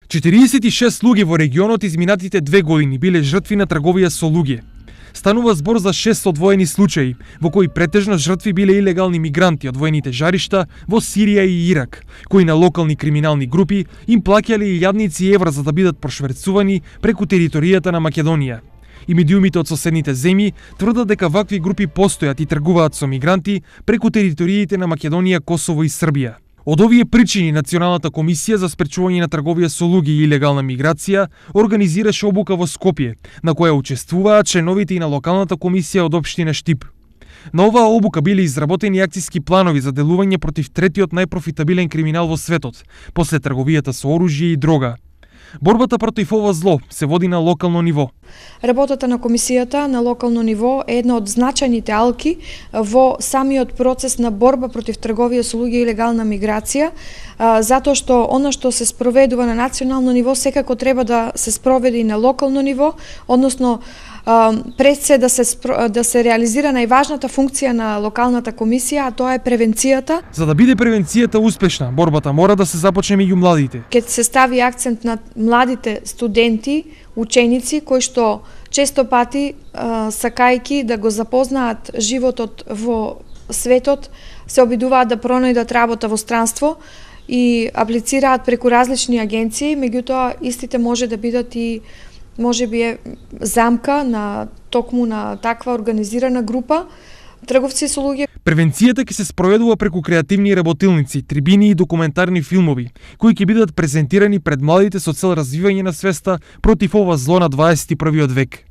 46 луѓе во регионот изминатите 2 години биле жртви на трговија со луѓе. Станува збор за 6 одвоени случаи, во кои претежно жртви биле илегални мигранти од воените жаришта во Сирија и Ирак, кои на локални криминални групи им плаќале илјадници евра за да бидат прошверцувани преку територијата на Македонија. И медиумите од соседните земји тврдат дека вакви групи постојат и тргуваат со мигранти преку териториите на Македонија, Косово и Србија. Од овие причини Националната комисија за спречување на трговија со луѓе и илегална миграција организираше обука во Скопје, на која учествуваат членовите и на локалната комисија од општина Штип. На оваа обука биле изработени акциски планови за делување против третиот најпрофитабилен криминал во светот, после трговијата со оружје и дрога. Борбата против ова зло се води на локално ниво. Работата на комисијата на локално ниво е една од значајните алки во самиот процес на борба против трговија со луѓе и илегална миграција, затоа што она што се спроведува на национално ниво секако треба да се спроведе и на локално ниво, односно пред се да се реализира најважната функција на локалната комисија, а тоа е превенцијата. За да биде превенцијата успешна, борбата мора да се започне меѓу младите. Ке се стави акцент на младите студенти, ученици кои што често пати сакајки да го запознаат животот во светот, се обидуваат да пронајдат работа во странство и аплицираат преку различни агенции, меѓутоа истите може да бидат и можеби е замка на токму на таква организирана група трговци со луѓе. Превенцијата ќе се спроведува преку креативни работилници, трибини и документарни филмови, кои ќе бидат презентирани пред младите со цел развивање на свеста против ова зло на 21 век.